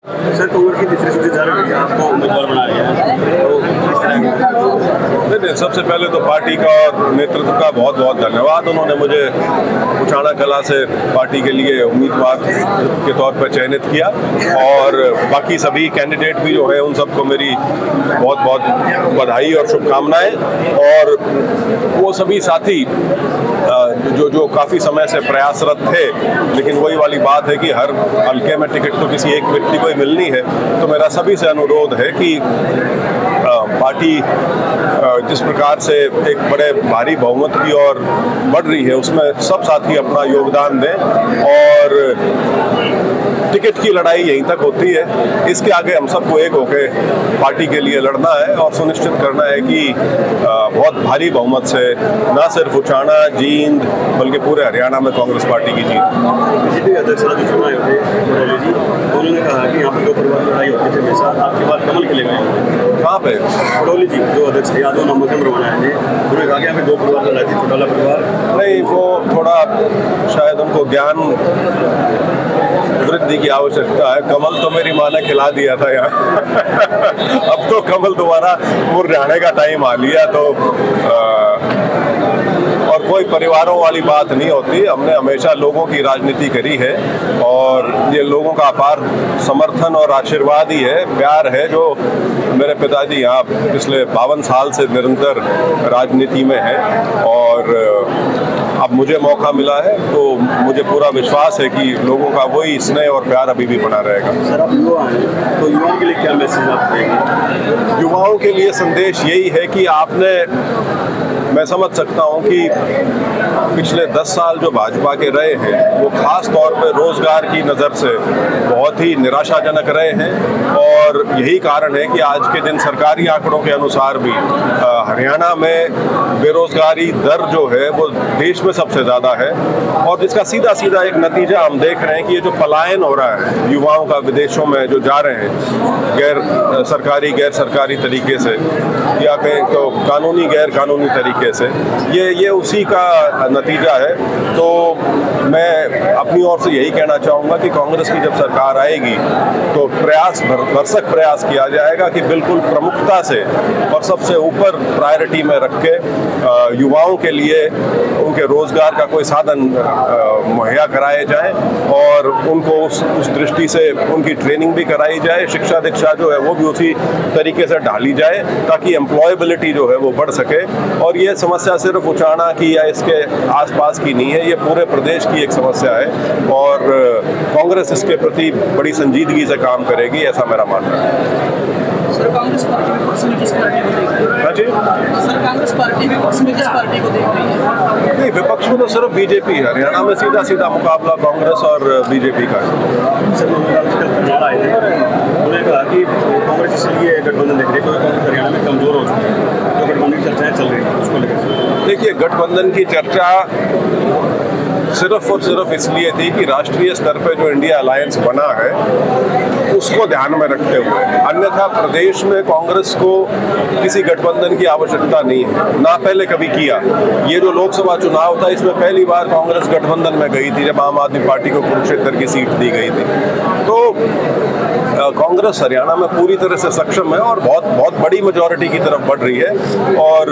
Sir Congress की तीसरी सूची जारी हुई है, आपको उम्मीदवार बनाया गया है, तो किस तरह नहीं, सबसे पहले तो पार्टी का और नेतृत्व का बहुत बहुत धन्यवाद। उन्होंने मुझे उचाना कला से पार्टी के लिए उम्मीदवार के तौर पर चयनित किया और बाकी सभी कैंडिडेट भी जो है उन सबको मेरी बहुत बहुत बधाई और शुभकामनाएं। और वो सभी साथी जो काफ़ी समय से प्रयासरत थे, लेकिन वही वाली बात है कि हर हल्के में टिकट तो किसी एक व्यक्ति को ही मिलनी है, तो मेरा सभी से अनुरोध है कि पार्टी जिस प्रकार से एक बड़े भारी बहुमत की और बढ़ रही है, उसमें सब साथी अपना योगदान दें और टिकट की लड़ाई यहीं तक होती है। इसके आगे हम सबको एक होकर पार्टी के लिए लड़ना है और सुनिश्चित करना है कि बहुत भारी बहुमत से न सिर्फ उचाना, जींद, बल्कि पूरे हरियाणा में कांग्रेस पार्टी की जीत। बीजेपी अध्यक्ष जो चुनाव हुए पटौली जी, उन्होंने कहा कि यहाँ पर दो परिवार लड़ाई होती थी हमेशा, आपके बाद कमल के लिए गए। कहाँ पे? पटौली जी जो अध्यक्ष थे, आज वो नामांकन बनाए थे, उन्होंने कहा कि यहाँ पे दो परिवार लड़ाई थी, चौटाला परिवार। नहीं, वो थोड़ा शायद उनको ज्ञान वृद्धि की आवश्यकता है। कमल तो मेरी माँ ने खिला दिया था यहाँ अब तो कमल दोबारा मुरझाने का टाइम आ लिया, तो और कोई परिवारों वाली बात नहीं होती। हमने हमेशा लोगों की राजनीति करी है और ये लोगों का अपार समर्थन और आशीर्वाद ही है, प्यार है, जो मेरे पिताजी यहाँ पिछले 52 साल से निरंतर राजनीति में हैं और अब मुझे मौका मिला है, तो मुझे पूरा विश्वास है कि लोगों का वही स्नेह और प्यार अभी भी बना रहेगा। सर आप युवा हैं, तो युवाओं के लिए क्या मैसेज आप देंगे? युवाओं के लिए संदेश यही है कि मैं समझ सकता हूं कि पिछले 10 साल जो भाजपा के रहे हैं वो खास तौर पर रोजगार की नज़र से बहुत ही निराशाजनक रहे हैं और यही कारण है कि आज के दिन सरकारी आंकड़ों के अनुसार भी हरियाणा में बेरोजगारी दर जो है वो देश में सबसे ज़्यादा है और इसका सीधा सीधा एक नतीजा हम देख रहे हैं कि ये जो पलायन हो रहा है युवाओं का विदेशों में जो जा रहे हैं गैर सरकारी तरीके से या कहें तो कानूनी गैर कानूनी तरीके से, ये उसी का नतीजा है। तो मैं अपनी ओर से यही कहना चाहूँगा कि कांग्रेस की जब सरकार आएगी तो भरसक प्रयास किया जाएगा कि बिल्कुल प्रमुखता से और सबसे ऊपर प्रायोरिटी में रख के युवाओं के लिए उनके रोजगार का कोई साधन मुहैया कराए जाए और उनको उस दृष्टि से उनकी ट्रेनिंग भी कराई जाए, शिक्षा दीक्षा जो है वो भी उसी तरीके से ढाली जाए ताकि एम्प्लॉयबिलिटी जो है वो बढ़ सके। और ये समस्या सिर्फ उचाना की या इसके आसपास की नहीं है, ये पूरे प्रदेश की एक समस्या है और कांग्रेस इसके प्रति बड़ी संजीदगी से काम करेगी, ऐसा मेरा मानना है। सर कांग्रेस पार्टी भी पश्चिमी किस पार्टी को देख रही है? जी सर कांग्रेस पार्टी भी पश्चिमी किस पार्टी को देख रही है? नहीं, विपक्ष में तो सिर्फ बीजेपी है। हरियाणा में सीधा सीधा मुकाबला कांग्रेस और बीजेपी का है। सर उन्होंने कहा कि कांग्रेस इसलिए गठबंधन देख रही है क्योंकि कांग्रेस हरियाणा में कमजोर हो चुकी है, तो गठबंधन की चर्चाएं चल रही हैं, उसको लेकर। देखिए, गठबंधन की चर्चा सिर्फ और सिर्फ इसलिए थी कि राष्ट्रीय स्तर पे जो इंडिया अलायंस बना है उसको ध्यान में रखते हुए, अन्यथा प्रदेश में कांग्रेस को किसी गठबंधन की आवश्यकता नहीं है, ना पहले कभी किया। ये जो लोकसभा चुनाव था इसमें पहली बार कांग्रेस गठबंधन में गई थी जब आम आदमी पार्टी को कुरुक्षेत्र की सीट दी गई थी। तो कांग्रेस हरियाणा में पूरी तरह से सक्षम है और बहुत बहुत बड़ी मेजॉरिटी की तरफ बढ़ रही है और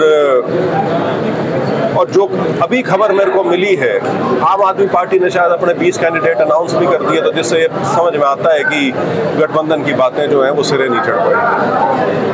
जो अभी खबर मेरे को मिली है, आम आदमी पार्टी ने शायद अपने 20 कैंडिडेट अनाउंस भी कर दिए, तो जिससे ये समझ में आता है कि गठबंधन की बातें जो हैं वो सिरे नहीं चढ़ पाई।